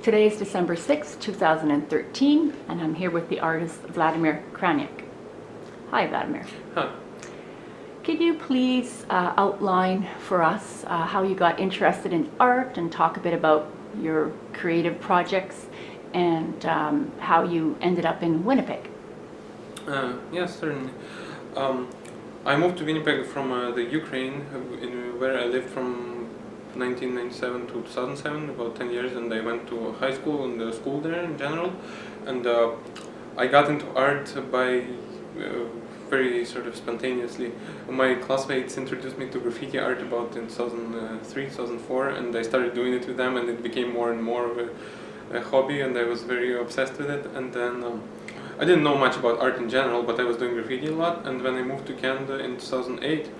Today is December 6, 2013, and I'm here with the artist Vladimir Kranyk. Hi, Vladimir. Hi. Could you please outline for us how you got interested in art and talk a bit about your creative projects and how you ended up in Winnipeg? Yes, certainly. I moved to Winnipeg from the Ukraine, where I lived from 1997 to 2007, about 10 years, and I went to high school and the school there in general. And I got into art by very sort of spontaneously. My classmates introduced me to graffiti art about in 2003, 2004, and I started doing it with them, and it became more and more of a hobby, and I was very obsessed with it. And then I didn't know much about art in general, but I was doing graffiti a lot, and when I moved to Canada in 2008,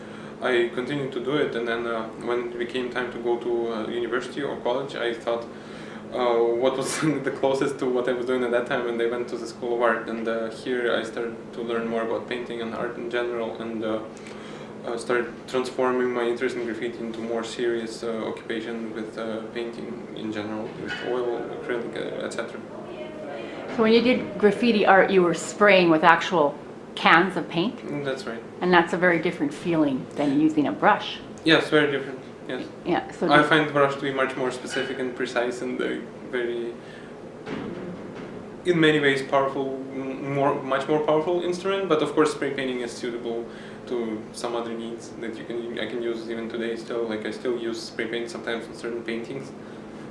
I continued to do it, and then when it became time to go to university or college, I thought what was the closest to what I was doing at that time, and I went to the School of Art, and here I started to learn more about painting and art in general, and started transforming my interest in graffiti into more serious occupation with painting in general, with oil, acrylic, etc. So when you did graffiti art, you were spraying with actual cans of paint? That's right. And that's a very different feeling than using a brush. Yes, very different. Yes. Yeah. So I find the brush to be much more specific and precise and very, in many ways, powerful, much more powerful instrument. But of course, spray painting is suitable to some other needs that I can use even today. Still, like I still use spray paint sometimes on certain paintings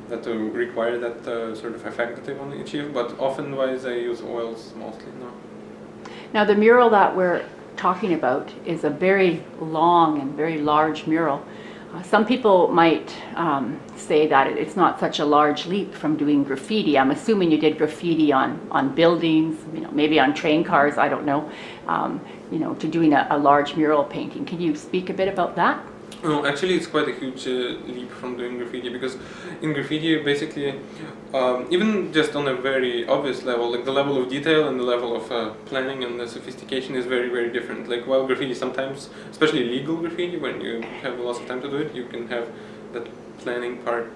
that require that sort of effect that I want to achieve. But often-wise, I use oils mostly. No. Now the mural that we're talking about is a very long and very large mural. Some people might say that it's not such a large leap from doing graffiti. I'm assuming you did graffiti on buildings, maybe on train cars, I don't know, to doing a large mural painting. Can you speak a bit about that? No, actually it's quite a huge leap from doing graffiti, because in graffiti basically, even just on a very obvious level, like the level of detail and the level of planning and the sophistication is very, very different. Like while graffiti sometimes, especially legal graffiti, when you have lots of time to do it, you can have that planning part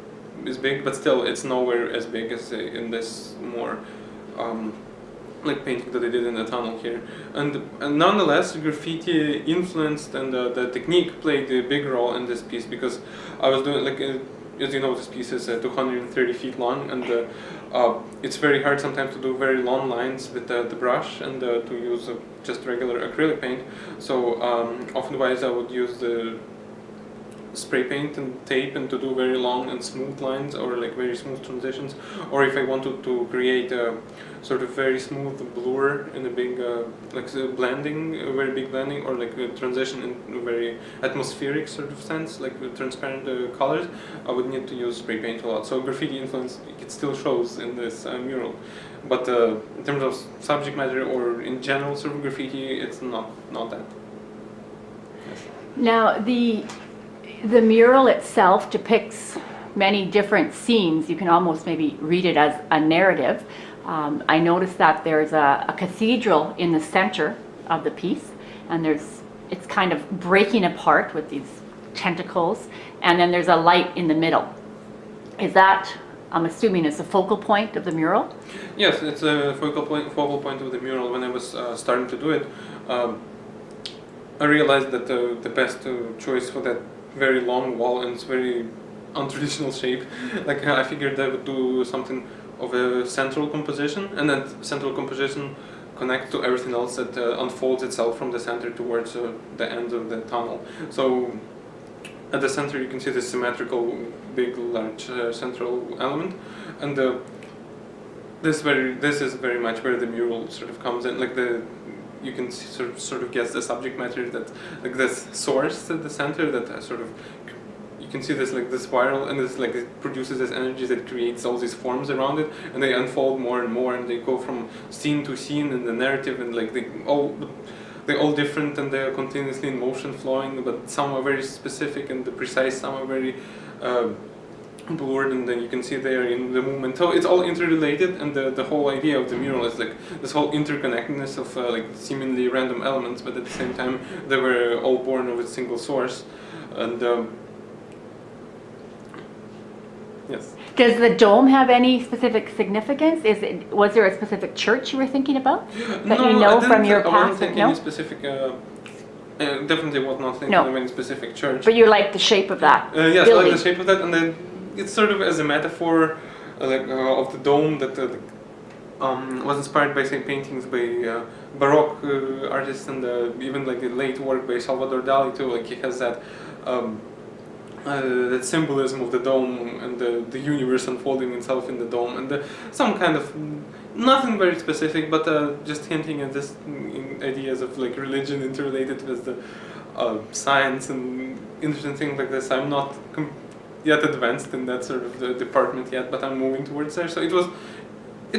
is big, but still it's nowhere as big as in this more like painting that I did in the tunnel here. And nonetheless, graffiti influenced, and the technique played a big role in this piece, because I was doing, like, as you know, this piece is 230 feet long, and it's very hard sometimes to do very long lines with the brush and to use just regular acrylic paint. So often-wise I would use the spray paint and tape and to do very long and smooth lines, or like very smooth transitions, or if I wanted to create a sort of very smooth blur in a big like blending, a very big blending, or like a transition in a very atmospheric sort of sense, like with transparent colors, I would need to use spray paint a lot. So graffiti influence, it still shows in this mural, but in terms of subject matter or in general sort of graffiti, it's not that. Yes. Now the mural itself depicts many different scenes. You can almost maybe read it as a narrative. I noticed that there's a cathedral in the center of the piece, and it's kind of breaking apart with these tentacles, and then there's a light in the middle. Is that, I'm assuming, is the focal point of the mural? Yes, it's a focal point of the mural. When I was starting to do it, I realized that the best choice for that very long wall, and it's very untraditional shape, like I figured I would do something of a central composition, and that central composition connects to everything else that unfolds itself from the center towards the end of the tunnel. So at the center you can see this symmetrical, big, large central element, and this is very much where the mural sort of comes in. Like you can sort of guess the subject matter, that like this source at the center that sort of, you can see this like this spiral, and this like it produces this energy that creates all these forms around it, and they unfold more and more, and they go from scene to scene in the narrative, and like they're all different, and they're continuously in motion, flowing, but some are very specific and precise, some are very blurred, and then you can see they are in the movement. So it's all interrelated, and the whole idea of the mural is like this whole interconnectedness of like seemingly random elements, but at the same time they were all born of a single source. And Yes. Does the dome have any specific significance? Was there a specific church you were thinking about that you know from your I wasn't past? thinking No? any specific. Definitely was not thinking No. of any specific church. But you like the shape of that Yes, I building? like the shape of that, and then it's sort of as a metaphor, of the dome that was inspired by, say, paintings by Baroque artists, and even like the late work by Salvador Dali too. Like he has that. That symbolism of the dome and the universe unfolding itself in the dome, and some kind of nothing very specific, but just hinting at this ideas of like religion interrelated with the science and interesting things like this. I'm not yet advanced in that sort of the department yet, but I'm moving towards there. So it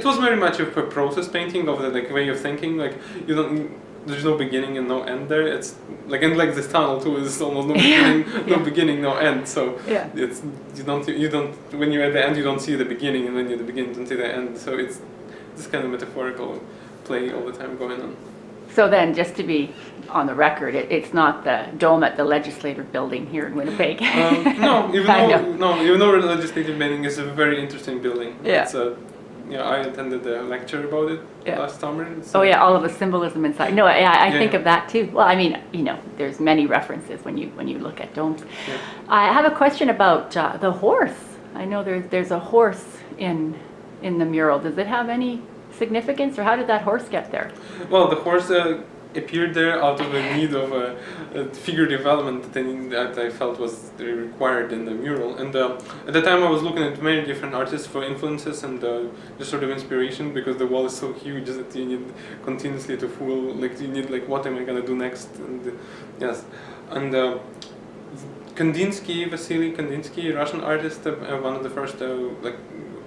was very much of a process painting of the like way of thinking. Like you don't. There's no beginning and no end there. It's like, and like this tunnel too is almost no beginning, no beginning, no end. So it's you don't when you're at the end you don't see the beginning, and when you're at the beginning you don't see the end. So it's this kind of metaphorical play all the time going on. So then, just to be on the record, it's not the dome at the legislative building here in Winnipeg. No, even though the legislative building is a very interesting building. Yeah. It's I attended a lecture about it last summer. Oh yeah, all of the symbolism inside. No, I think of that too. Well, I mean, there's many references when you look at domes. Yeah. I have a question about the horse. I know there's a horse in the mural. Does it have any significance, or how did that horse get there? Well, the horse appeared there out of a need of a figure development that I felt was required in the mural. And at the time I was looking at many different artists for influences and just sort of inspiration, because the wall is so huge that you need continuously to fool, like you need like, what am I gonna do next? And yes, and Vasily Kandinsky, Russian artist, one of the first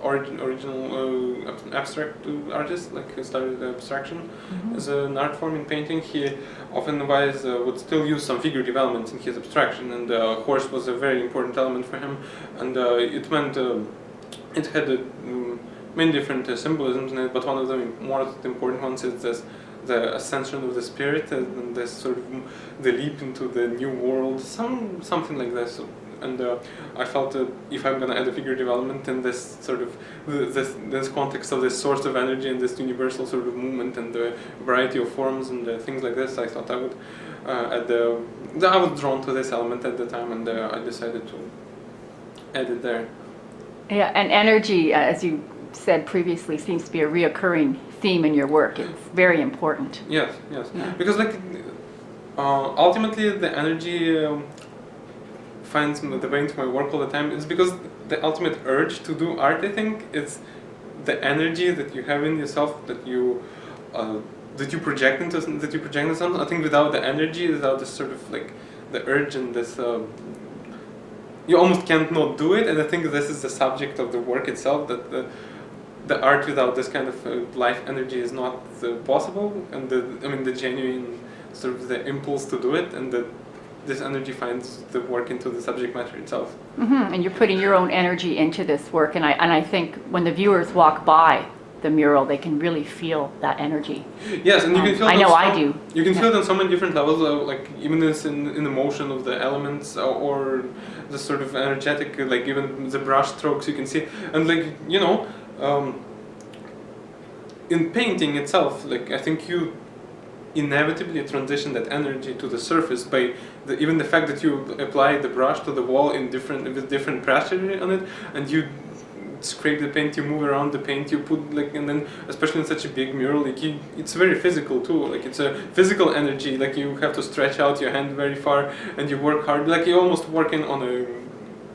original abstract artists, like who started abstraction as an art form in painting. He often would still use some figure developments in his abstraction, and horse was a very important element for him, and it meant it had many different symbolisms in it, but one of the most important ones is the ascension of the spirit and this sort of the leap into the new world, something like this. And I felt that if I'm gonna add a figure development in this sort of this context of this source of energy and this universal sort of movement and the variety of forms and things like this, I thought I would I was drawn to this element at the time, and I decided to add it there. Yeah, and energy, as you said previously, seems to be a reoccurring theme in your work. It's very important. Yes. Yeah. Because like ultimately the energy finds the way into my work all the time. It's because the ultimate urge to do art, I think, is the energy that you have in yourself that you project into something. I think without the energy, without this sort of like the urge and this you almost can't not do it. And I think this is the subject of the work itself, that the art without this kind of life energy is not possible, and the genuine sort of the impulse to do it, and this energy finds the work into the subject matter itself. And you're putting your own energy into this work, and I think when the viewers walk by the mural, they can really feel that energy. Yes, and you can feel. I know I do. You can feel it on so many different levels, like even this in the motion of the elements, or the sort of energetic, like even the brush strokes you can see, and like in painting itself, like I think you inevitably transition that energy to the surface by even the fact that you apply the brush to the wall with different pressure on it, and you scrape the paint, you move around the paint, you put and then especially in such a big mural, it's very physical too. Like it's a physical energy. Like you have to stretch out your hand very far, and you work hard. Like you're almost working on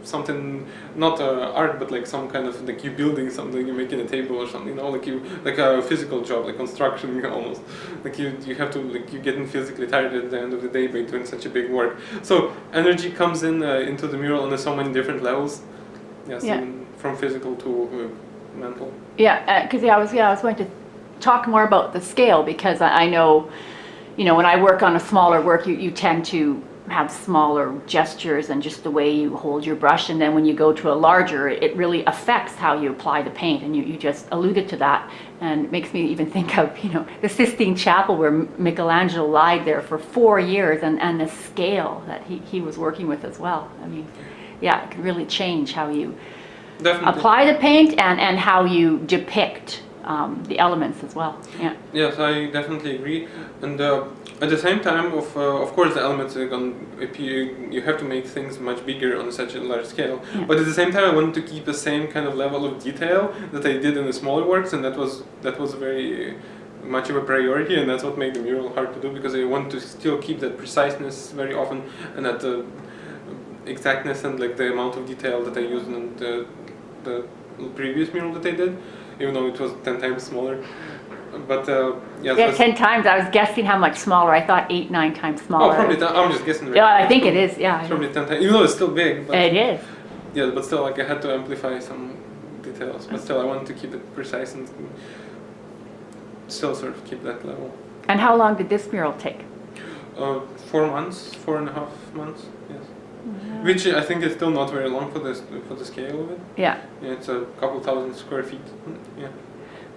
something, not art, but like some kind of like you building something, you're making a table or something, like a physical job, like construction almost. Like you have to, like you're getting physically tired at the end of the day by doing such a big work. So energy comes in into the mural on so many different levels. Yes, yeah. From physical to mental. Yeah, because I was going to talk more about the scale, because I know, when I work on a smaller work, you tend to have smaller gestures and just the way you hold your brush, and then when you go to a larger, it really affects how you apply the paint, and you just alluded to that, and it makes me even think of the Sistine Chapel where Michelangelo lied there for 4 years, and the scale that he was working with as well. I mean, yeah, it can really change how you Definitely. apply the paint and how you depict the elements as well. Yeah. Yes, I definitely agree. And at the same time, of course, the elements are you have to make things much bigger on such a large scale. Yeah. But at the same time, I wanted to keep the same kind of level of detail that I did in the smaller works, and that was very much of a priority, and that's what made the mural hard to do, because I want to still keep that preciseness very often, and that exactness and like the amount of detail that I used in the previous mural that I did, even though it was 10 times smaller. But Yeah, 10 times. I was guessing how much smaller. I thought 8, 9 times smaller. Oh, probably. I'm just guessing. Right? Yeah, I think it is. Yeah, It's probably 10 times, even though it's still big. But it is. yeah, but still, like I had to amplify some details. But still, I wanted to keep it precise and still sort of keep that level. And how long did this mural take? 4 months, 4.5 months. Yes. Which I think is still not very long for the scale of it. Yeah. Yeah, it's a couple thousand square feet. Yeah.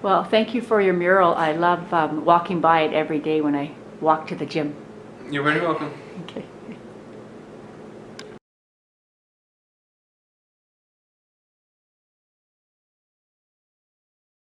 Well, thank you for your mural. I love walking by it every day when I walk to the gym. You're very welcome. Okay.